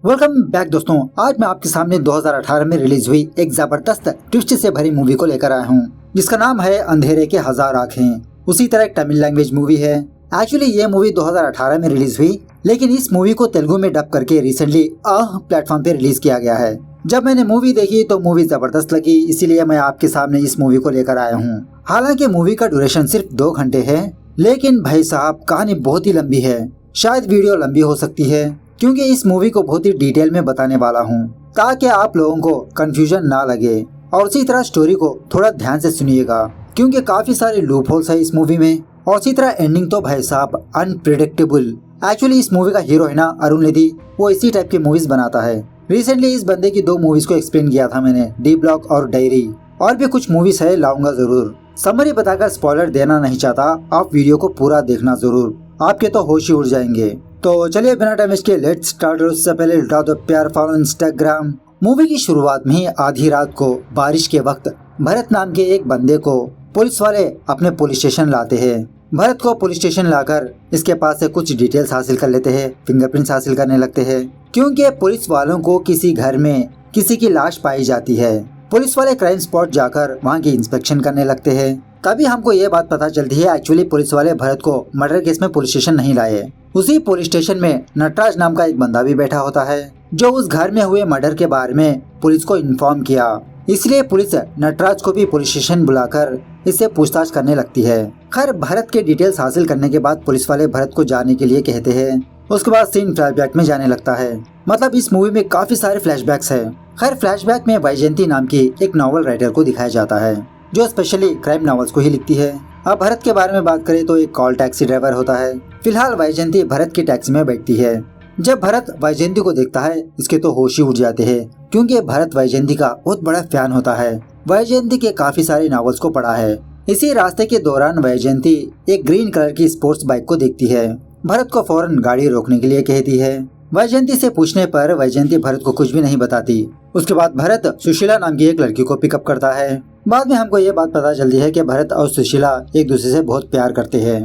Welcome back दोस्तों। आज मैं आपके सामने 2018 में रिलीज हुई एक जबरदस्त ट्विस्ट से भरी मूवी को लेकर आया हूँ, जिसका नाम है अंधेरे के हजार आँखें। उसी तरह एक तमिल लैंग्वेज मूवी है। एक्चुअली ये मूवी 2018 में रिलीज हुई, लेकिन इस मूवी को तेलुगु में डब करके रिसेंटली प्लेटफॉर्म पे रिलीज किया गया है। जब मैंने मूवी देखी तो मूवी जबरदस्त लगी, इसीलिए मैं आपके सामने इस मूवी को लेकर आया हूँ। हालांकि मूवी का ड्यूरेशन सिर्फ 2 घंटे है, लेकिन भाई साहब कहानी बहुत ही लंबी है। शायद वीडियो लंबी हो सकती है, क्योंकि इस मूवी को बहुत ही डिटेल में बताने वाला हूँ, ताकि आप लोगों को कंफ्यूजन ना लगे। और उसी तरह स्टोरी को थोड़ा ध्यान से सुनिएगा, क्योंकि काफी सारे लूप होल्स है इस मूवी में। और उसी तरह एंडिंग तो भाई साहब अनप्रिडिक्टेबल। एक्चुअली इस मूवी का हीरो है ना अरुण निधि, वो इसी टाइप की मूवीज बनाता है। रिसेंटली इस बंदे की 2 मूवीज को एक्सप्लेन किया था मैंने, डी ब्लॉक और डायरी। और भी कुछ मूवीज है, लाऊंगा जरूर। समरी बताकर स्पॉइलर देना नहीं चाहता, आप वीडियो को पूरा देखना जरूर, आपके तो होश ही उड़ जाएंगे। तो चलिए बिना टाइम वेस्ट के लेट्स स्टार्ट। उससे पहले लौटा दो प्यार, फॉलो इंस्टाग्राम। मूवी की शुरुआत में ही आधी रात को बारिश के वक्त भरत नाम के एक बंदे को पुलिस वाले अपने पुलिस स्टेशन लाते हैं। भरत को पुलिस स्टेशन लाकर इसके पास से कुछ डिटेल्स हासिल कर लेते हैं, फिंगरप्रिंट्स हासिल करने लगते हैं, क्योंकि पुलिस वालों को किसी घर में किसी की लाश पाई जाती है। पुलिस वाले क्राइम स्पॉट जाकर वहाँ की इंस्पेक्शन करने लगते हैं। तभी हमको ये बात पता चलती है, एक्चुअली पुलिस वाले भरत को मर्डर केस में पुलिस स्टेशन नहीं लाए। उसी पुलिस स्टेशन में नटराज नाम का एक बंदा भी बैठा होता है, जो उस घर में हुए मर्डर के बारे में पुलिस को इन्फॉर्म किया। इसलिए पुलिस नटराज को भी पुलिस स्टेशन बुलाकर इससे पूछताछ करने लगती है। खैर भरत के डिटेल्स हासिल करने के बाद पुलिस वाले भरत को जाने के लिए कहते हैं। उसके बाद सीन फ्लैशबैक में जाने लगता है। मतलब इस मूवी में काफी सारे फ्लैशबैक्स है। खैर फ्लैशबैक में वैजयंती नाम की एक नॉवल राइटर को दिखाया जाता है, जो स्पेशली क्राइम नॉवेल्स को ही लिखती है। अब भरत के बारे में बात करें तो एक कॉल टैक्सी ड्राइवर होता है। फिलहाल वैजयंती भरत की टैक्सी में बैठती है। जब भरत वैजयंती को देखता है, इसके तो होश ही उड़ जाते हैं, क्योंकि भरत वैजयंती का बहुत बड़ा फैन होता है। वैजयंती के काफी सारे नॉवेल्स को पढ़ा है। इसी रास्ते के दौरान वैजयंती एक ग्रीन कलर की स्पोर्ट्स बाइक को देखती है। भरत को फौरन गाड़ी रोकने के लिए कहती है। वैजयंती से पूछने पर वैजयंती भरत को कुछ भी नहीं बताती। उसके बाद भरत सुशीला नाम की एक लड़की को पिकअप करता है। बाद में हमको ये बात पता चलती है कि भरत और सुशीला एक दूसरे से बहुत प्यार करते हैं।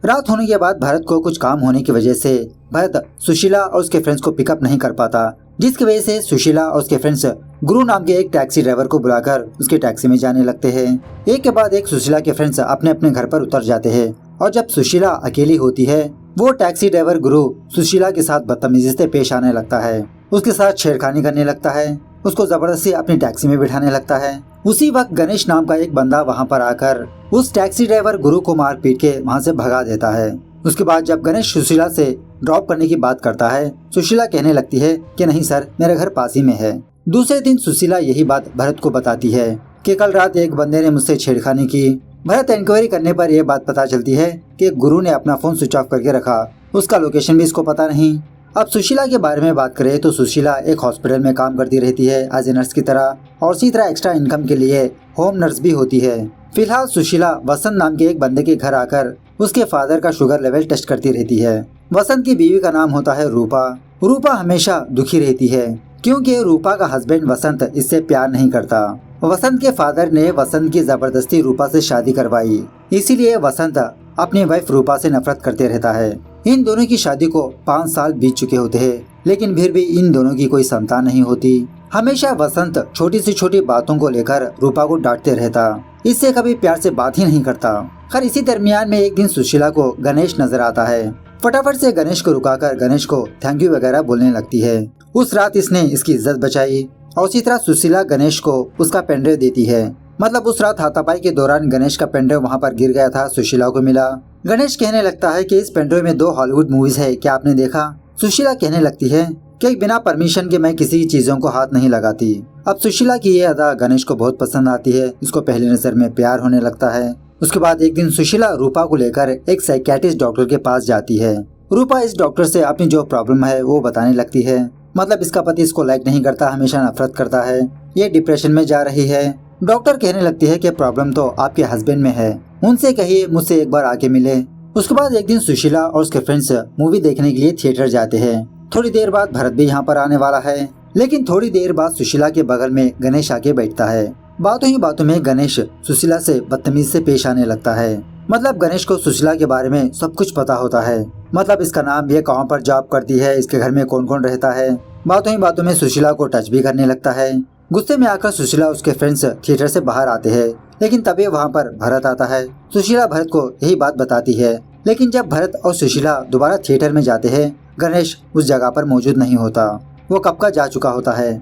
रात होने के बाद भरत को कुछ काम होने की वजह से भरत सुशीला और उसके फ्रेंड्स को पिकअप नहीं कर पाता, जिसकी वजह से सुशीला और उसके फ्रेंड्स गुरु नाम के एक टैक्सी ड्राइवर को बुलाकर उसके टैक्सी में जाने लगते हैं। एक के बाद एक सुशीला के फ्रेंड्स अपने अपने घर पर उतर जाते हैं। और जब सुशीला अकेली होती है, वो टैक्सी ड्राइवर गुरु सुशीला के साथ बदतमीजी से पेश आने लगता है। उसके साथ छेड़खानी करने लगता है, उसको जबरदस्ती अपनी टैक्सी में बिठाने लगता है। उसी वक्त गणेश नाम का एक बंदा वहाँ पर आकर उस टैक्सी ड्राइवर गुरु को मार पीट के वहाँ से भगा देता है। उसके बाद जब गणेश सुशीला से ड्रॉप करने की बात करता है, सुशीला कहने लगती है कि नहीं सर, मेरा घर पास ही में है। दूसरे दिन सुशीला यही बात भरत को बताती है कि कल रात एक बंदे ने मुझसे छेड़खानी की। भरत इंक्वायरी करने पर यह बात पता चलती है कि गुरु ने अपना फोन स्विच ऑफ करके रखा, उसका लोकेशन भी इसको पता नहीं। अब सुशीला के बारे में बात करें तो सुशीला एक हॉस्पिटल में काम करती रहती है एज ए नर्स की तरह, और इसी तरह एक्स्ट्रा इनकम के लिए होम नर्स भी होती है। फिलहाल सुशीला वसंत नाम के एक बंदे के घर आकर उसके फादर का शुगर लेवल टेस्ट करती रहती है। वसंत की बीवी का नाम होता है रूपा। रूपा हमेशा दुखी रहती है, क्योंकि रूपा का हस्बैंड वसंत इससे प्यार नहीं करता। वसंत के फादर ने वसंत की जबरदस्ती रूपा से शादी करवाई, इसीलिए वसंत अपनी वाइफ रूपा से नफरत करते रहता है। इन दोनों की शादी को 5 साल बीत चुके होते हैं, लेकिन फिर भी इन दोनों की कोई संतान नहीं होती। हमेशा वसंत छोटी से छोटी बातों को लेकर रूपा को डांटते रहता, इससे कभी प्यार से बात ही नहीं करता। खैर इसी दरमियान में एक दिन सुशीला को गणेश नजर आता है। फटाफट से गणेश को रुकाकर गणेश को थैंक यू वगैरह बोलने लगती है। उस रात इसने इसकी इज्जत बचाई। और उसी तरह सुशीला गणेश को उसका पेनड्राइव देती है। मतलब उस रात हाथापाई के दौरान गणेश का पेनड्राइव वहाँ पर गिर गया था, सुशीला को मिला। गणेश कहने लगता है कि इस पेनड्राइव में 2 हॉलीवुड मूवीज है, क्या आपने देखा? सुशीला कहने लगती है कि बिना परमिशन के मैं किसी चीजों को हाथ नहीं लगाती। अब सुशीला की ये अदा गणेश को बहुत पसंद आती है, इसको पहली नजर में प्यार होने लगता है। उसके बाद एक दिन सुशीला रूपा को लेकर एक साइकियाट्रिस्ट डॉक्टर के पास जाती है। रूपा इस डॉक्टर से अपनी जो प्रॉब्लम है वो बताने लगती है। मतलब इसका पति इसको लाइक नहीं करता, हमेशा नफरत करता है, ये डिप्रेशन में जा रही है। डॉक्टर कहने लगती है कि प्रॉब्लम तो आपके हस्बैंड में है, उनसे कहिए मुझसे एक बार आके मिले। उसके बाद एक दिन सुशीला और उसके फ्रेंड्स मूवी देखने के लिए थिएटर जाते हैं। थोड़ी देर बाद भरत भी यहाँ पर आने वाला है, लेकिन थोड़ी देर बाद सुशीला के बगल में गणेश आके बैठता है। बातों ही बातों में गणेश सुशीला से बदतमीज से पेश आने लगता है। मतलब गणेश को सुशीला के बारे में सब कुछ पता होता है। मतलब इसका नाम, ये कहाँ पर जॉब करती है, इसके घर में कौन कौन रहता है, बातों ही बातों में सुशीला को टच भी करने लगता है। गुस्से में आकर सुशीला उसके फ्रेंड्स थिएटर से बाहर आते हैं, लेकिन तभी वहाँ पर भरत आता है। सुशीला भरत को यही बात बताती है, लेकिन जब भरत और सुशीला दोबारा थिएटर में जाते हैं, गणेश उस जगह पर मौजूद नहीं होता, वो कब का जा चुका होता है।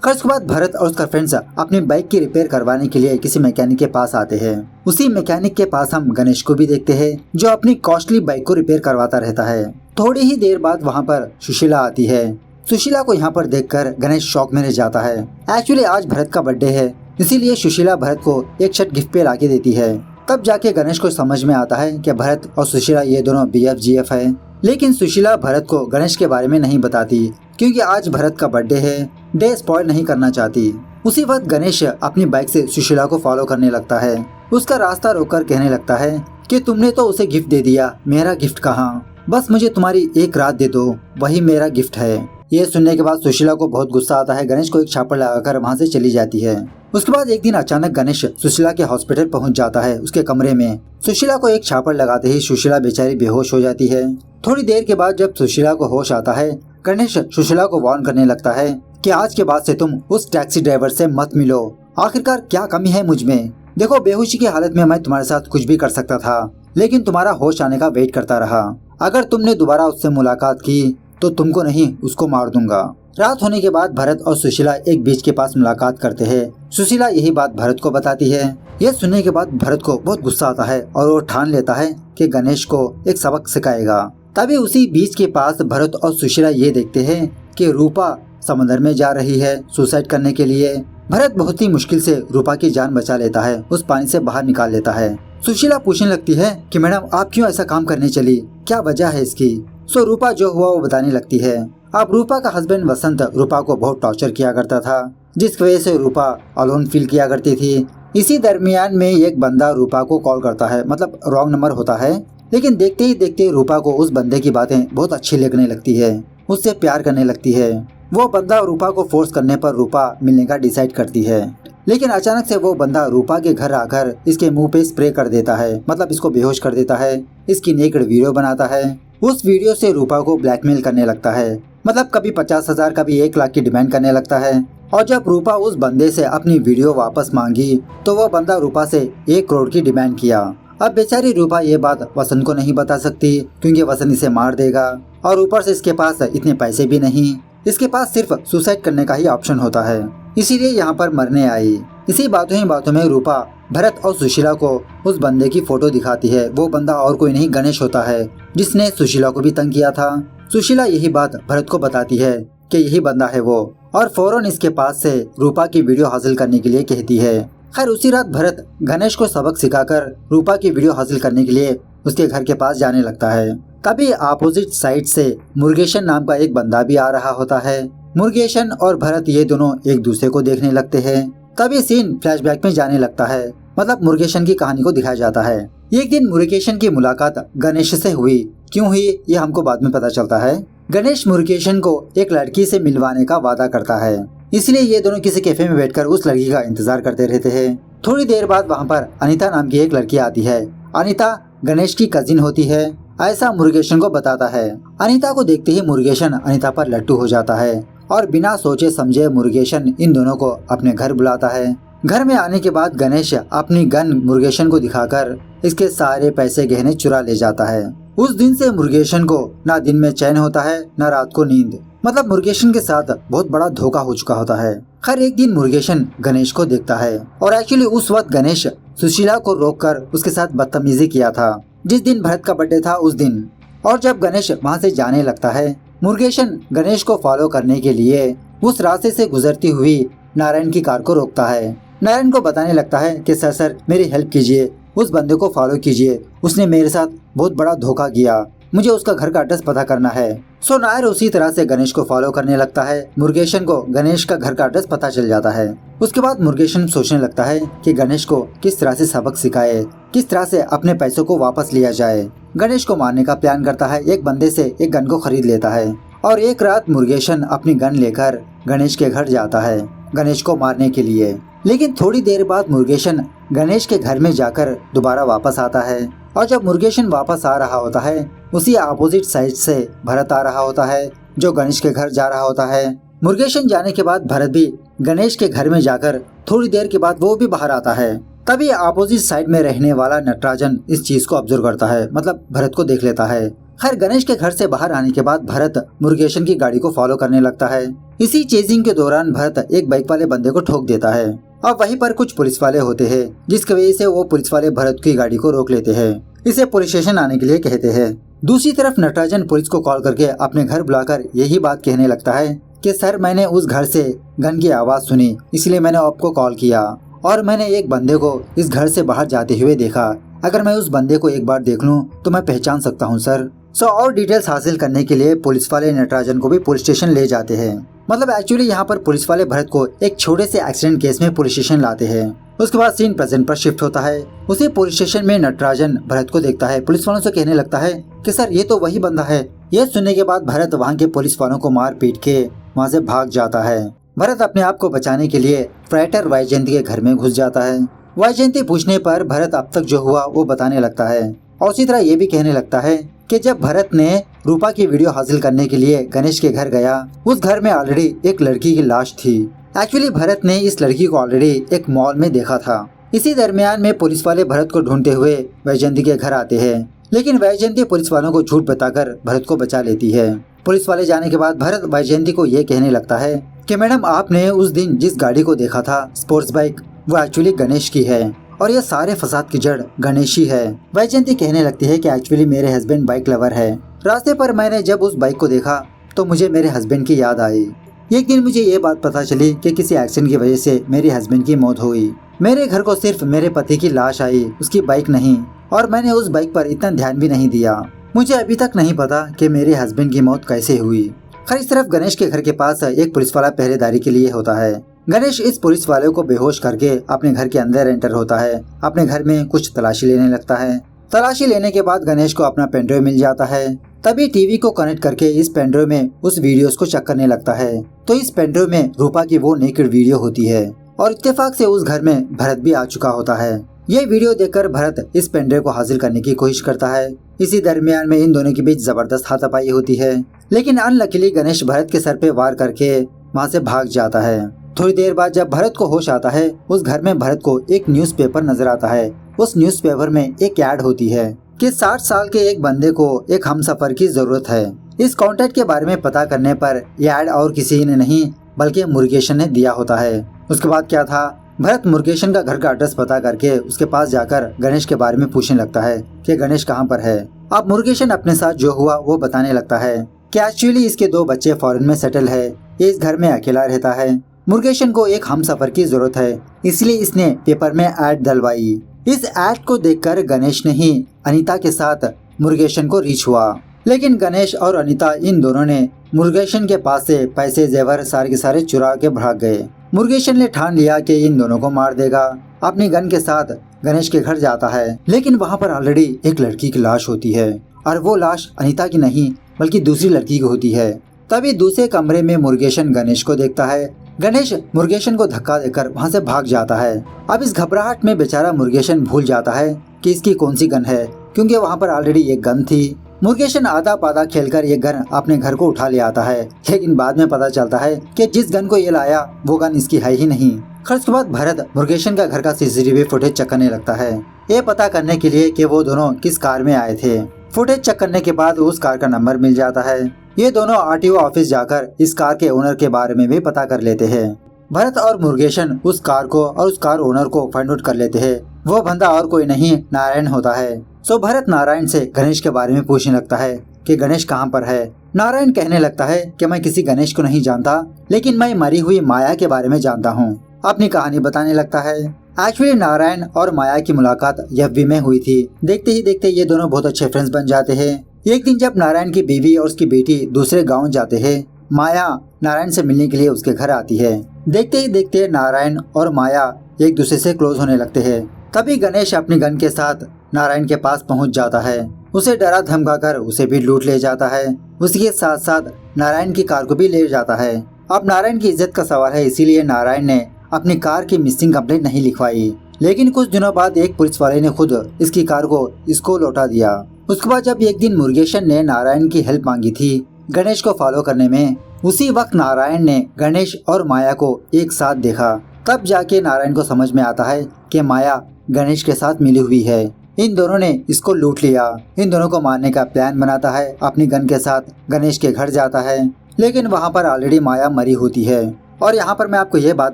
उसके बाद भरत और उसका फ्रेंड्स अपनी बाइक की रिपेयर करवाने के लिए किसी मैकेनिक के पास आते हैं। उसी मैकेनिक के पास हम गणेश को भी देखते हैं, जो अपनी कॉस्टली बाइक को रिपेयर करवाता रहता है। थोड़ी ही देर बाद वहाँ पर सुशीला आती है। सुशीला को यहाँ पर देखकर गणेश शॉक में रह जाता है। एक्चुअली आज भरत का बर्थडे है, इसीलिए सुशीला भरत को एक शर्ट गिफ्ट पे लाके देती है। तब जाके गणेश को समझ में आता है कि भरत और सुशीला ये दोनों BFGF है। लेकिन सुशीला भरत को गणेश के बारे में नहीं बताती, क्योंकि आज भरत का बर्थडे है, डे स्पॉइल नहीं करना चाहती। उसी वक्त गणेश अपनी बाइक से सुशीला को फॉलो करने लगता है। उसका रास्ता रोककर कहने लगता है कि तुमने तो उसे गिफ्ट दे दिया, मेरा गिफ्ट कहाँ? बस मुझे तुम्हारी एक रात दे दो, वही मेरा गिफ्ट है। ये सुनने के बाद सुशीला को बहुत गुस्सा आता है। गणेश को एक छापड़ लगाकर वहाँ से चली जाती है। उसके बाद एक दिन अचानक गणेश सुशीला के हॉस्पिटल पहुँच जाता है। उसके कमरे में सुशीला को एक छापड़ लगाते ही सुशीला बेचारी बेहोश हो जाती है। थोड़ी देर के बाद जब सुशीला को होश आता है, गणेश सुशीला को वार्न करने लगता है कि आज के बाद से तुम उस टैक्सी ड्राइवर से मत मिलो। आखिरकार क्या कमी है मुझ में? देखो, बेहोशी की हालत में मैं तुम्हारे साथ कुछ भी कर सकता था, लेकिन तुम्हारा होश आने का वेट करता रहा। अगर तुमने दोबारा उससे मुलाकात की तो तुमको नहीं, उसको मार दूंगा। रात होने के बाद भरत और सुशीला एक बीच के पास मुलाकात करते हैं। सुशीला यही बात भरत को बताती है। यह सुनने के बाद भरत को बहुत गुस्सा आता है और वो ठान लेता है कि गणेश को एक सबक सिखाएगा। तभी उसी बीच के पास भरत और सुशीला ये देखते हैं कि रूपा समंदर में जा रही है सुसाइड करने के लिए। भरत बहुत ही मुश्किल से रूपा की जान बचा लेता है, उस पानी से बाहर निकाल लेता है। सुशीला पूछने लगती है कि मैडम आप क्यों ऐसा काम करने चली, क्या वजह है इसकी? सो रूपा जो हुआ वो बताने लगती है। अब रूपा का हस्बैंड वसंत रूपा को बहुत टॉर्चर किया करता था, जिस वजह से रूपा अलोन फील किया करती थी। इसी दरमियान में एक बंदा रूपा को कॉल करता है, मतलब रॉन्ग नंबर होता है। लेकिन देखते ही देखते रूपा को उस बंदे की बातें बहुत अच्छी लगने लगती है, उससे प्यार करने लगती है। वो बंदा रूपा को फोर्स करने पर रूपा मिलने का डिसाइड करती है। लेकिन अचानक से वो बंदा रूपा के घर आकर इसके मुंह पे स्प्रे कर देता है, मतलब इसको बेहोश कर देता है। इसकी नेकेड वीडियो बनाता है। उस वीडियो से रूपा को ब्लैकमेल करने लगता है, मतलब कभी 50,000 कभी 1 लाख की डिमांड करने लगता है। और जब रूपा उस बंदे से अपनी वीडियो वापस मांगी तो वो बंदा रूपा से 1 करोड़ की डिमांड किया। अब बेचारी रूपा ये बात वसंत को नहीं बता सकती, क्योंकि वसंत इसे मार देगा और ऊपर से इसके पास इतने पैसे भी नहीं। इसके पास सिर्फ सुसाइड करने का ही ऑप्शन होता है, इसीलिए यहाँ पर मरने आई। इसी बातों ही बातों में रूपा भरत और सुशीला को उस बंदे की फोटो दिखाती है। वो बंदा और कोई नहीं गणेश होता है, जिसने सुशीला को भी तंग किया था। सुशीला यही बात भरत को बताती है कि यही बंदा है वो, और फौरन इसके पास से रूपा की वीडियो हासिल करने के लिए कहती है। खैर उसी रात भरत गणेश को सबक सिखाकर रूपा की वीडियो हासिल करने के लिए उसके घर के पास जाने लगता है। तभी अपोजिट साइड से मुरुगेशन नाम का एक बंदा भी आ रहा होता है। मुरुगेशन और भरत ये दोनों एक दूसरे को देखने लगते हैं। तभी सीन फ्लैशबैक में जाने लगता है, मतलब मुरुगेशन की कहानी को दिखाया जाता है। एक दिन मुरुगेशन की मुलाकात गणेश से हुई। क्यों हुई ये हमको बाद में पता चलता है। गणेश मुरुगेशन को एक लड़की से मिलवाने का वादा करता है, इसलिए ये दोनों किसी कैफे में बैठकर उस लड़की का इंतजार करते रहते हैं। थोड़ी देर बाद वहाँ पर अनीता नाम की एक लड़की आती है। अनीता गणेश की कजिन होती है, ऐसा मुरुगेशन को बताता है। अनीता को देखते ही मुरुगेशन अनीता पर लट्टू हो जाता है और बिना सोचे समझे मुरुगेशन इन दोनों को अपने घर बुलाता है। घर में आने के बाद गणेश अपनी गन मुरुगेशन को दिखाकर इसके सारे पैसे गहने चुरा ले जाता है। उस दिन से मुरुगेशन को ना दिन में चैन होता है ना रात को नींद, मतलब मुरुगेशन के साथ बहुत बड़ा धोखा हो चुका होता है। खैर एक दिन मुरुगेशन गणेश को देखता है और एक्चुअली उस वक्त गणेश सुशीला को रोककर उसके साथ बदतमीजी किया था, जिस दिन भरत का बर्थडे था उस दिन। और जब गणेश वहाँ से जाने लगता है, मुरुगेशन गणेश को फॉलो करने के लिए उस रास्ते से गुजरती हुई नारायण की कार को रोकता है। नारायण को बताने लगता है कि सर मेरी हेल्प कीजिए, उस बंदे को फॉलो कीजिए, उसने मेरे साथ बहुत बड़ा धोखा किया, मुझे उसका घर का एड्रेस पता करना है। सो नायर उसी तरह से गणेश को फॉलो करने लगता है। मुरुगेशन को गणेश का घर का एड्रेस पता चल जाता है। उसके बाद मुरुगेशन सोचने लगता है कि गणेश को किस तरह से सबक सिखाए, किस तरह से अपने पैसों को वापस लिया जाए। गणेश को मारने का प्लान करता है। एक बंदे से एक गन को खरीद लेता है और एक रात मुरुगेशन अपनी गन लेकर गणेश के घर जाता है गणेश को मारने के लिए। लेकिन थोड़ी देर बाद मुरुगेशन गणेश के घर में जाकर दोबारा वापस आता है और जब मुरुगेशन वापस आ रहा होता है, उसी अपोजिट साइड से भरत आ रहा होता है जो गणेश के घर जा रहा होता है। मुरुगेशन जाने के बाद भरत भी गणेश के घर में जाकर थोड़ी देर के बाद वो भी बाहर आता है। तभी अपोजिट साइड में रहने वाला नटराजन इस चीज को ऑब्जर्व करता है, मतलब भरत को देख लेता है। खैर गणेश के घर से बाहर आने के बाद भरत मुरुगेशन की गाड़ी को फॉलो करने लगता है। इसी चेजिंग के दौरान भरत एक बाइक वाले बंदे को ठोक देता है। अब वहीं पर कुछ पुलिस वाले होते हैं, जिसकी वजह से वो पुलिस वाले भरत की गाड़ी को रोक लेते हैं, इसे पुलिस स्टेशन आने के लिए कहते हैं। दूसरी तरफ नटराजन पुलिस को कॉल करके अपने घर बुलाकर यही बात कहने लगता है कि सर मैंने उस घर से गन की आवाज सुनी, इसलिए मैंने आपको कॉल किया और मैंने एक बंदे को इस घर से बाहर जाते हुए देखा। अगर मैं उस बंदे को एक बार देख लूं तो मैं पहचान सकता हूं सर। और डिटेल्स हासिल करने के लिए पुलिस वाले नटराजन को भी पुलिस स्टेशन ले जाते हैं। मतलब एक्चुअली यहाँ पर पुलिस वाले भरत को एक छोटे से एक्सीडेंट केस में पुलिस स्टेशन लाते हैं। उसके बाद सीन प्रेजेंट पर शिफ्ट होता है। उसी पुलिस स्टेशन में नटराजन भरत को देखता है। पुलिस वालों से कहने लगता है कि सर ये तो वही बंदा है। ये सुनने के बाद भरत वहाँ के पुलिस वालों को मार पीट के वहाँ से भाग जाता है। भरत अपने आप को बचाने के लिए फ्राइटर वैजयंती के घर में घुस जाता है। वैजयंती पूछने पर भरत अब तक जो हुआ वो बताने लगता है और उसी तरह ये भी कहने लगता है कि जब भरत ने रूपा की वीडियो हासिल करने के लिए गणेश के घर गया, उस घर में ऑलरेडी एक लड़की की लाश थी। एक्चुअली भरत ने इस लड़की को ऑलरेडी एक मॉल में देखा था। इसी दरमियान में पुलिस वाले भरत को ढूंढते हुए वैजयंती के घर आते हैं, लेकिन वैजयंती पुलिस वालों को झूठ बताकर भरत को बचा लेती है। पुलिस वाले जाने के बाद भरत वैजयंती को ये कहने लगता है कि मैडम आपने उस दिन जिस गाड़ी को देखा था स्पोर्ट्स बाइक, वो एक्चुअली गणेश की है और ये सारे फसाद की जड़ गणेश ही है। वैजयंती कहने लगती है कि एक्चुअली मेरे हस्बैंड बाइक लवर है। रास्ते पर मैंने जब उस बाइक को देखा तो मुझे मेरे हस्बैंड की याद आई। एक दिन मुझे ये बात पता चली कि किसी एक्सीडेंट की वजह से मेरे हस्बैंड की मौत हुई। मेरे घर को सिर्फ मेरे पति की लाश आई, उसकी बाइक नहीं, और मैंने उस बाइक पर इतना ध्यान भी नहीं दिया। मुझे अभी तक नहीं पता कि मेरे हस्बैंड की मौत कैसे हुई। खैर इस तरफ गणेश के घर के पास एक पुलिस वाला पहरेदारी के लिए होता है। गणेश इस पुलिस वाले को बेहोश करके अपने घर के अंदर एंटर होता है। अपने घर में कुछ तलाशी लेने लगता है। तलाशी लेने के बाद गणेश को अपना पेनड्राइव मिल जाता है। तभी टीवी को कनेक्ट करके इस पेनड्राइव में उस वीडियोस को चेक करने लगता है तो इस पेनड्राइव में रूपा की वो नेकेड वीडियो होती है और इत्तेफाक से उस घर में भरत भी आ चुका होता है। ये वीडियो देखकर भरत इस पेनड्राइव को हासिल करने की कोशिश करता है। इसी दरमियान में इन दोनों के बीच जबरदस्त हाथापाई होती है, लेकिन अनलकीली गणेश भरत के सर पे वार करके वहाँ से भाग जाता है। थोड़ी देर बाद जब भरत को होश आता है, उस घर में भरत को एक न्यूज़पेपर नजर आता है। उस न्यूज़पेपर में एक ऐड होती है कि 60 साल के एक बंदे को एक हमसफर की जरूरत है। इस कॉन्टैक्ट के बारे में पता करने पर यह ऐड और किसी ने नहीं बल्कि मुरुगेशन ने दिया होता है। उसके बाद क्या था, भरत मुरुगेशन का घर का एड्रेस पता करके उसके पास जाकर गणेश के बारे में पूछने लगता है कि गणेश कहाँ पर है। अब मुरुगेशन अपने साथ जो हुआ वो बताने लगता है कि एक्चुअली इसके 2 बच्चे फॉरेन में सेटल है, ये इस घर में अकेला रहता है। मुरुगेशन को एक हमसफर की जरूरत है, इसलिए इसने पेपर में ऐड डलवाई। इस ऐड को देखकर गणेश ने ही अनीता के साथ मुरुगेशन को रीच हुआ, लेकिन गणेश और अनीता इन दोनों ने मुरुगेशन के पास से पैसे जेवर सारे के सारे चुरा के भाग गए। मुरुगेशन ने ठान लिया कि इन दोनों को मार देगा। अपनी गन के साथ गणेश के घर जाता है, लेकिन वहाँ पर ऑलरेडी एक लड़की की लाश होती है और वो लाश अनीता की नहीं बल्कि दूसरी लड़की की होती है। तभी दूसरे कमरे में मुरुगेशन गणेश को देखता है। गणेश मुरुगेशन को धक्का देकर वहाँ से भाग जाता है। अब इस घबराहट में बेचारा मुरुगेशन भूल जाता है कि इसकी कौन सी गन है, क्योंकि वहाँ पर ऑलरेडी एक गन थी। मुरुगेशन आधा पाधा खेलकर ये गन अपने घर को उठा ले आता है, लेकिन बाद में पता चलता है कि जिस गन को ये लाया वो गन इसकी है ही नहीं। खर्च के बाद भरत मुरुगेशन का घर का सीसीटीवी फुटेज चेक करने लगता है, ये पता करने के लिए कि वो दोनों किस कार में आए थे। फुटेज चेक करने के बाद उस कार का नंबर मिल जाता है। ये दोनों आरटीओ ऑफिस जाकर इस कार के ओनर के बारे में भी पता कर लेते हैं। भरत और मुरुगेशन उस कार को और उस कार ओनर को फाइंड आउट कर लेते हैं। वो बंदा और कोई नहीं नारायण होता है। सो भरत नारायण से गणेश के बारे में पूछने लगता है कि गणेश कहाँ पर है। नारायण कहने लगता है कि मैं किसी गणेश को नहीं जानता, लेकिन मैं मरी हुई माया के बारे में जानता हूँ। अपनी कहानी बताने लगता है। एक्चुअली नारायण और माया की मुलाकात एफबी में हुई थी। देखते ही देखते ये दोनों बहुत अच्छे फ्रेंड्स बन जाते हैं। एक दिन जब नारायण की बीवी और उसकी बेटी दूसरे गाँव जाते हैं, माया नारायण से मिलने के लिए उसके घर आती है। देखते ही देखते नारायण और माया एक दूसरे से क्लोज होने लगते हैं। तभी गणेश अपनी गन के साथ नारायण के पास पहुंच जाता है। उसे डरा धमकाकर उसे भी लूट ले जाता है। उसके साथ साथ नारायण की कार को भी ले जाता है। अब नारायण की इज्जत का सवाल है, इसीलिए नारायण ने अपनी कार की मिसिंग कंप्लेंट नहीं लिखवाई। लेकिन कुछ दिनों बाद एक पुलिस वाले ने खुद इसकी कार को इसको लौटा दिया। उसके बाद जब एक दिन मुरुगेशन ने नारायण की हेल्प मांगी थी गणेश को फॉलो करने में, उसी वक्त नारायण ने गणेश और माया को एक साथ देखा। तब जाके नारायण को समझ में आता है कि माया गणेश के साथ मिली हुई है। इन दोनों ने इसको लूट लिया। इन दोनों को मारने का प्लान बनाता है। अपनी गन के साथ गणेश के घर जाता है, लेकिन वहाँ पर ऑलरेडी माया मरी होती है। और यहाँ पर मैं आपको ये बात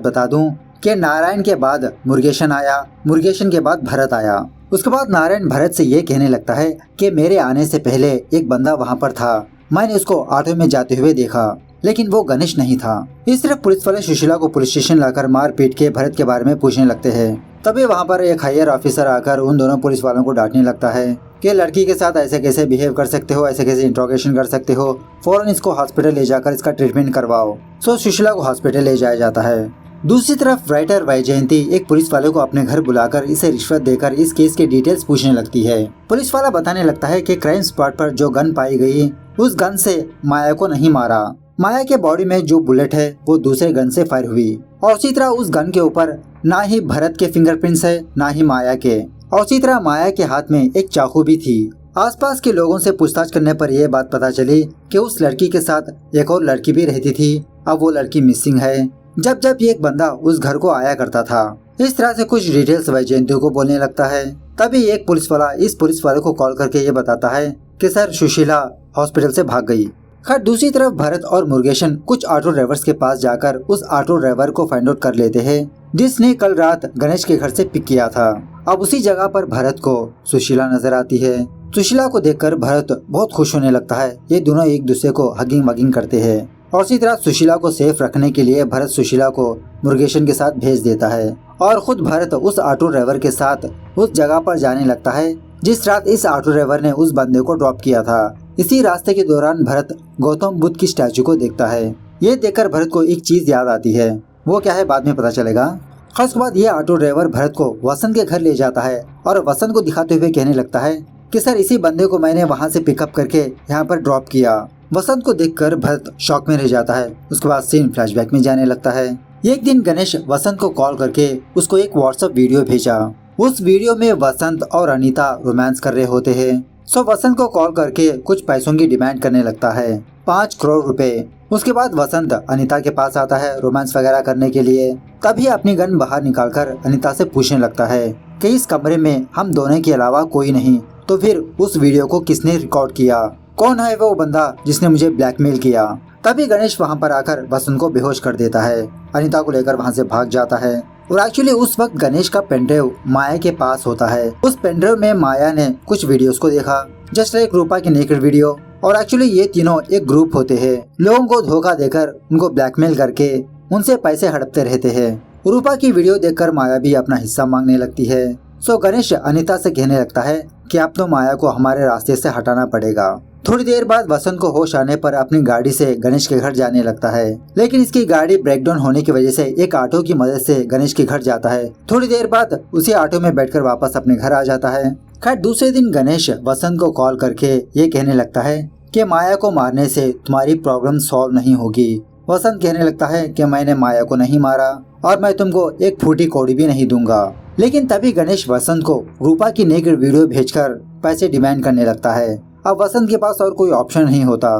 बता दूं कि नारायण के बाद मुरुगेशन आया, मुरुगेशन के बाद भरत आया। उसके बाद नारायण भरत से ये कहने लगता है कि मेरे आने से पहले एक बंदा वहाँ पर था, मैंने उसको ऑटो में जाते हुए देखा, लेकिन वो गणेश नहीं था। इस तरह पुलिस वाले सुशीला को पुलिस स्टेशन लाकर मार पीट के भरत के बारे में पूछने लगते हैं। तभी वहाँ पर एक हायर ऑफिसर आकर उन दोनों पुलिस वालों को डांटने लगता है कि लड़की के साथ ऐसे कैसे बिहेव कर सकते हो, ऐसे कैसे इंट्रोगेशन कर सकते हो, फौरन इसको हॉस्पिटल ले जाकर इसका ट्रीटमेंट करवाओ। सो सुशीला को हॉस्पिटल ले जाया जाता है। दूसरी तरफ राइटर वैजयंती एक पुलिस वाले को अपने घर बुलाकर इसे रिश्वत देकर इस केस के डिटेल्स पूछने लगती है। पुलिस वाला बताने लगता है कि क्राइम स्पॉट पर जो गन पाई गई, उस गन से माया को नहीं मारा। माया के बॉडी में जो बुलेट है वो दूसरे गन से फायर हुई, और उसी तरह उस गन के ऊपर ना ही भरत के फिंगरप्रिंट्स है ना ही माया के। और उसी तरह माया के हाथ में एक चाकू भी थी। आसपास के लोगों से पूछताछ करने पर यह बात पता चली कि उस लड़की के साथ एक और लड़की भी रहती थी। अब वो लड़की मिसिंग है। जब जब एक बंदा उस घर को आया करता था। इस तरह से कुछ डिटेल्स वैजयंती को बोलने लगता है। तभी एक पुलिस वाला इस पुलिस वाले को कॉल करके ये बताता है कि सर सुशीला हॉस्पिटल से भाग गई। खैर दूसरी तरफ भरत और मुरुगेशन कुछ ऑटो ड्राइवर्स के पास जाकर उस ऑटो ड्राइवर को फाइंड आउट कर लेते हैं जिसने कल रात गणेश के घर से पिक किया था। अब उसी जगह पर भरत को सुशीला नजर आती है। सुशीला को देखकर भरत बहुत खुश होने लगता है। ये दोनों एक दूसरे को हगिंग वगिंग करते हैं। और इसी तरह सुशीला को सेफ रखने के लिए भरत सुशीला को मुरुगेशन के साथ भेज देता है और खुद भरत उस ऑटो ड्राइवर के साथ उस जगह पर जाने लगता है जिस रात इस ऑटो ड्राइवर ने उस बंदे को ड्रॉप किया था। इसी रास्ते के दौरान भरत गौतम बुद्ध की स्टैचू को देखता है। ये देखकर भरत को एक चीज याद आती है। वो क्या है बाद में पता चलेगा। खास बात ये ऑटो ड्राइवर भरत को वसंत के घर ले जाता है और वसंत को दिखाते हुए कहने लगता है कि सर इसी बंदे को मैंने वहाँ से पिकअप करके यहाँ पर ड्रॉप किया। वसंत को देखकर भरत शॉक में रह जाता है। उसके बाद सीन फ्लैशबैक में जाने लगता है। एक दिन गणेश वसंत को कॉल करके उसको एक व्हाट्सएप वीडियो भेजा। उस वीडियो में वसंत और अनीता रोमांस कर रहे होते हैं। सो वसंत को कॉल करके कुछ पैसों की डिमांड करने लगता है, 5 करोड़ रुपए। उसके बाद वसंत अनीता के पास आता है रोमांस वगैरह करने के लिए। तभी अपनी गन बाहर निकालकर अनीता से पूछने लगता है कि इस कमरे में हम दोनों के अलावा कोई नहीं, तो फिर उस वीडियो को किसने रिकॉर्ड किया, कौन है वो बंदा जिसने मुझे ब्लैकमेल किया। तभी गणेश वहाँ पर आकर वसंत को बेहोश कर देता है। अनीता को लेकर वहाँ से भाग जाता है। और एक्चुअली उस वक्त गणेश का पेनड्राइव माया के पास होता है। उस पेनड्राइव में माया ने कुछ वीडियोस को देखा, जस्ट एक रूपा की नेकेड वीडियो। और एक्चुअली ये तीनों एक ग्रुप होते हैं। लोगों को धोखा देकर उनको ब्लैकमेल करके उनसे पैसे हड़पते रहते हैं। रूपा की वीडियो देखकर माया भी अपना हिस्सा मांगने लगती है। सो गणेश अनीता से कहने लगता है कि अब तो माया को हमारे रास्ते से हटाना पड़ेगा। थोड़ी देर बाद वसंत को होश आने पर अपनी गाड़ी से गणेश के घर जाने लगता है, लेकिन इसकी गाड़ी ब्रेकडाउन होने की वजह से एक ऑटो की मदद से गणेश के घर जाता है। थोड़ी देर बाद उसी ऑटो में बैठकर वापस अपने घर आ जाता है। खैर दूसरे दिन गणेश वसंत को कॉल करके ये कहने लगता है कि माया को मारने से तुम्हारी प्रॉब्लम सॉल्व नहीं होगी। वसंत कहने लगता है कि मैंने माया को नहीं मारा और मैं तुमको एक फूटी कौड़ी भी नहीं दूंगा। लेकिन तभी गणेश वसंत को रूपा की नेकेड वीडियो भेजकर पैसे डिमांड करने लगता है। अब वसंत के पास और कोई ऑप्शन नहीं होता,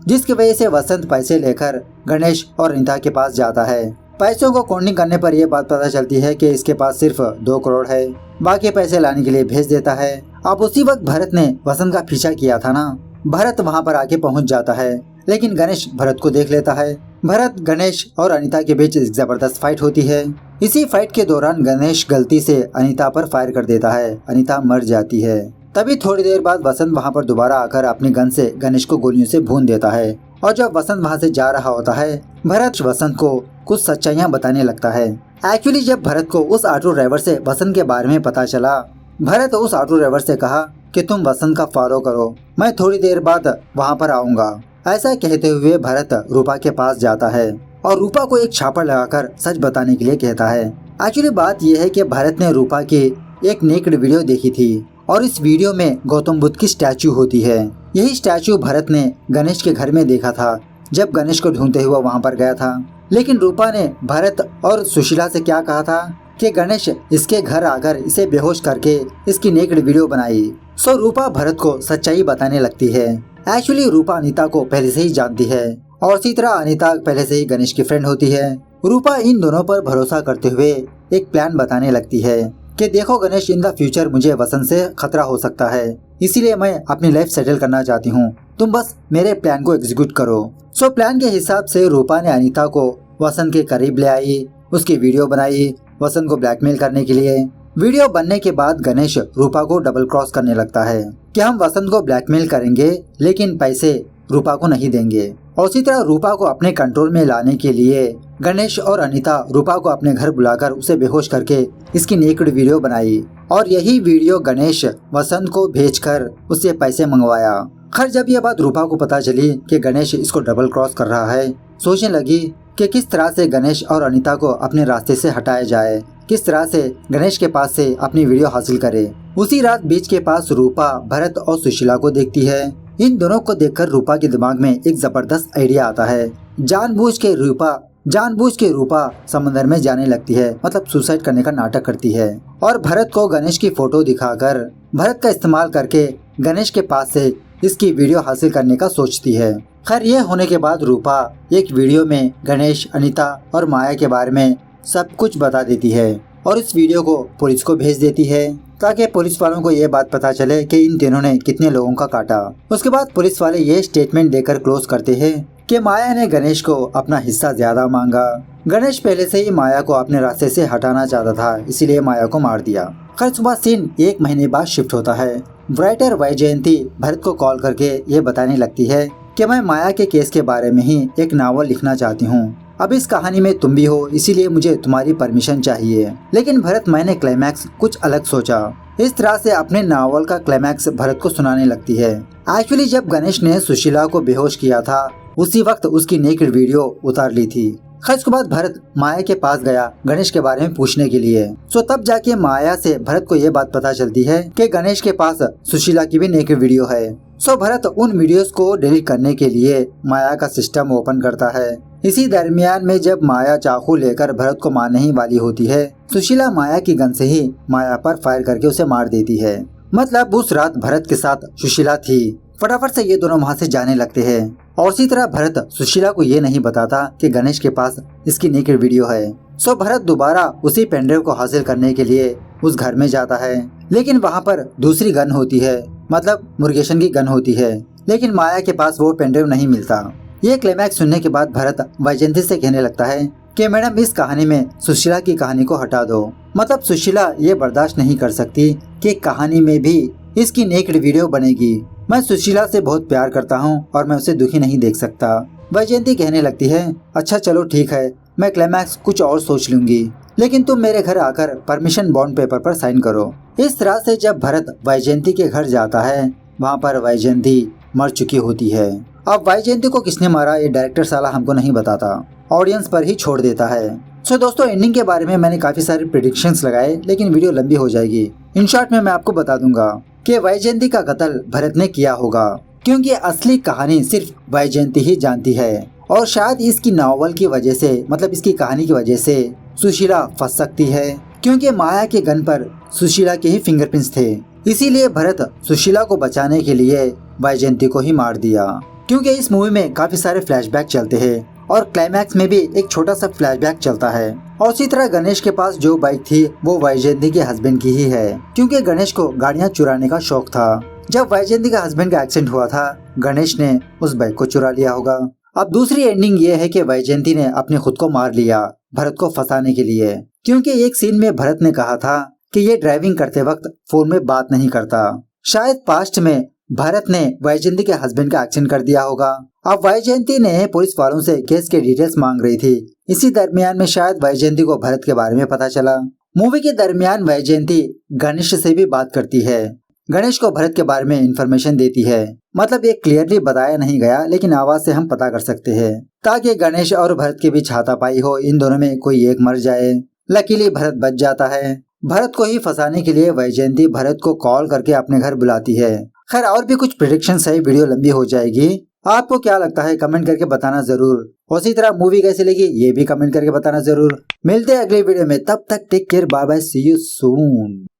जिसकी वजह से वसंत पैसे लेकर गणेश और अनीता के पास जाता है। पैसों को काउंटिंग करने पर यह बात पता चलती है कि इसके पास सिर्फ 2 करोड़ है। बाकी पैसे लाने के लिए भेज देता है। अब उसी वक्त भरत ने वसंत का पीछा किया था ना। भरत वहाँ पर आके पहुँच जाता है, लेकिन गणेश भरत को देख लेता है। भरत, गणेश और अनीता के बीच जबरदस्त फाइट होती है। इसी फाइट के दौरान गणेश गलती से अनीता पर फायर कर देता है। अनीता मर जाती है। तभी थोड़ी देर बाद वसंत वहाँ पर दोबारा आकर अपनी गन से गणेश को गोलियों से भून देता है। और जब वसंत वहाँ से जा रहा होता है, भरत वसंत को कुछ सच्चाइयाँ बताने लगता है। एक्चुअली जब भरत को उस ऑटो ड्राइवर से वसंत के बारे में पता चला, भरत उस ऑटो ड्राइवर से कहा कि तुम वसंत का फॉलो करो, मैं थोड़ी देर बाद वहाँ पर आऊँगा। ऐसा कहते हुए भरत रूपा के पास जाता है और रूपा को एक छापा लगाकर सच बताने के लिए कहता है। एक्चुअली बात यह है कि भरत ने रूपा की एक नेकेड वीडियो देखी थी और इस वीडियो में गौतम बुद्ध की स्टैचू होती है। यही स्टैचू भरत ने गणेश के घर में देखा था जब गणेश को ढूंढते हुए वहाँ पर गया था। लेकिन रूपा ने भरत और सुशीला से क्या कहा था कि गणेश इसके घर आकर इसे बेहोश करके इसकी नेकेड वीडियो बनाई। सो रूपा भरत को सच्चाई बताने लगती है। एक्चुअली रूपा अनीता को पहले से ही जानती है और इसी तरह अनीता पहले से ही गणेश की फ्रेंड होती है। रूपा इन दोनों पर भरोसा करते हुए एक प्लान बताने लगती है कि देखो गणेश, इन द फ्यूचर मुझे वसंत से खतरा हो सकता है, इसीलिए मैं अपनी लाइफ सेटल करना चाहती हूँ, तुम बस मेरे प्लान को एग्जीक्यूट करो। सो प्लान के हिसाब से रूपा ने अनीता को वसंत के करीब ले आई, उसकी वीडियो बनाई वसंत को ब्लैकमेल करने के लिए। वीडियो बनने के बाद गणेश रूपा को डबल क्रॉस करने लगता है कि हम वसंत को ब्लैकमेल करेंगे लेकिन पैसे रूपा को नहीं देंगे। और इसी तरह रूपा को अपने कंट्रोल में लाने के लिए गणेश और अनीता रूपा को अपने घर बुलाकर उसे बेहोश करके इसकी नेकेड वीडियो बनाई और यही वीडियो गणेश वसंत को भेजकर उससे पैसे मंगवाया। खैर जब यह बात रूपा को पता चली कि गणेश इसको डबल क्रॉस कर रहा है, सोचने लगी कि किस तरह से गणेश और अनीता को अपने रास्ते से हटाया जाए, किस तरह से गणेश के पास से अपनी वीडियो हासिल करे। उसी रात बीच के पास रूपा भरत और सुशीला को देखती है। इन दोनों को देखकर रूपा के दिमाग में एक जबरदस्त आइडिया आता है। जानबूझ के रूपा समंदर में जाने लगती है, मतलब सुसाइड करने का नाटक करती है और भरत को गणेश की फोटो दिखाकर भरत का इस्तेमाल करके गणेश के पास से इसकी वीडियो हासिल करने का सोचती है। खैर यह होने के बाद रूपा एक वीडियो में गणेश, अनीता और माया के बारे में सब कुछ बता देती है और इस वीडियो को पुलिस को भेज देती है ताकि पुलिस वालों को ये बात पता चले कि इन तीनों ने कितने लोगों का काटा। उसके बाद पुलिस वाले ये स्टेटमेंट देकर क्लोज करते हैं कि माया ने गणेश को अपना हिस्सा ज्यादा मांगा। गणेश पहले से ही माया को अपने रास्ते से हटाना चाहता था, इसीलिए माया को मार दिया। खैर सुबह सीन 1 महीने बाद शिफ्ट होता है। राइटर वैजयंती भरत को कॉल करके ये बताने लगती है कि मैं माया के केस के बारे में ही एक नावल लिखना चाहती हूँ। अब इस कहानी में तुम भी हो, इसीलिए मुझे तुम्हारी परमिशन चाहिए। लेकिन भरत, मैंने क्लाइमैक्स कुछ अलग सोचा। इस तरह से अपने नावल का क्लाइमैक्स भरत को सुनाने लगती है। एक्चुअली जब गणेश ने सुशीला को बेहोश किया था उसी वक्त उसकी नेकेड वीडियो उतार ली थी। खैर उसके बाद भरत माया के पास गया गणेश के बारे में पूछने के लिए। सो तब जाके माया से भरत को ये बात पता चलती है कि गणेश के पास सुशीला की भी नेकेड वीडियो है। सो भरत उन वीडियोस को डिलीट करने के लिए माया का सिस्टम ओपन करता है। इसी दरमियान में जब माया चाकू लेकर भरत को मारने ही वाली होती है, सुशीला माया की गन से ही माया पर फायर करके उसे मार देती है। मतलब उस रात भरत के साथ सुशीला थी। फटाफट से ये दोनों वहाँ से जाने लगते हैं और इसी तरह भरत सुशीला को ये नहीं बताता कि गणेश के पास इसकी नेकेड वीडियो है। सो भरत दोबारा उसी पेनड्राइव को हासिल करने के लिए उस घर में जाता है, लेकिन वहाँ पर दूसरी गन होती है, मतलब मुर्गेशन की गन होती है, लेकिन माया के पास वो पेनड्राइव नहीं मिलता। ये क्लाइमैक्स सुनने के बाद भरत वैजयंती से कहने लगता है कि मैडम इस कहानी में सुशीला की कहानी को हटा दो। मतलब सुशीला ये बर्दाश्त नहीं कर सकती कि कहानी में भी इसकी नेकेड वीडियो बनेगी। मैं सुशीला से बहुत प्यार करता हूँ और मैं उसे दुखी नहीं देख सकता। वैजयंती कहने लगती है अच्छा चलो ठीक है, मैं क्लाइमैक्स कुछ और सोच लूंगी, लेकिन तुम मेरे घर आकर परमिशन बॉन्ड पेपर पर साइन करो। इस तरह से जब भरत वैजयंती के घर जाता है वहाँ पर वैजयंती मर चुकी होती है। अब वैजयंती को किसने मारा ये डायरेक्टर साला हमको नहीं बताता, ऑडियंस पर ही छोड़ देता है। सो दोस्तों एंडिंग के बारे में मैंने काफी सारे प्रेडिक्शंस लगाए, लेकिन वीडियो लंबी हो जाएगी। इन शॉर्ट में मैं आपको बता दूंगा कि वैजयंती का कत्ल भरत ने किया होगा, क्योंकि असली कहानी सिर्फ वैजयंती ही जानती है और शायद इसकी नावल की वजह से, मतलब इसकी कहानी की वजह से सुशीला फंस सकती है, क्योंकि माया के गन पर सुशीला के ही फिंगरप्रिंट्स थे। इसीलिए भरत सुशीला को बचाने के लिए वैजयंती को ही मार दिया। क्योंकि इस मूवी में काफी सारे फ्लैशबैक चलते हैं और क्लाइमैक्स में भी एक छोटा सा फ्लैशबैक चलता है। और इसी तरह गणेश के पास जो बाइक थी वो वैजयंती के हस्बैंड की ही है, क्योंकि गणेश को गाड़ियाँ चुराने का शौक था। जब वैजयंती का हस्बैंड का एक्सीडेंट हुआ था गणेश ने उस बाइक को चुरा लिया होगा। अब दूसरी एंडिंग ये है कि वैजयंती ने अपने खुद को मार लिया भरत को फंसाने के लिए, क्योंकि एक सीन में भरत ने कहा था कि ये ड्राइविंग करते वक्त फोन में बात नहीं करता। शायद पास्ट में भरत ने वैजयंती के हस्बैंड का एक्सीडेंट कर दिया होगा। अब वैजयंती ने पुलिस वालों से केस के डिटेल्स मांग रही थी। इसी दरमियान में शायद वैजयंती को भरत के बारे में पता चला। मूवी के दरमियान वैजयंती गणेश से भी बात करती है, गणेश को भरत के बारे में इंफॉर्मेशन देती है। मतलब ये क्लियरली बताया नहीं गया, लेकिन आवाज से हम पता कर सकते हैं, ताकि गणेश और भरत के बीच हाथापाई हो, इन दोनों में कोई एक मर जाए। लकीली भरत बच जाता है। भरत को ही फंसाने के लिए वैजयंती भरत को कॉल करके अपने घर बुलाती है। खैर और भी कुछ प्रेडिक्शंस है, वीडियो लंबी हो जाएगी। आपको क्या लगता है कमेंट करके बताना जरूर। उसी तरह मूवी कैसी लगी ये भी कमेंट करके बताना जरूर। मिलते हैं अगले वीडियो में, तब तक take care, bye bye, see you soon.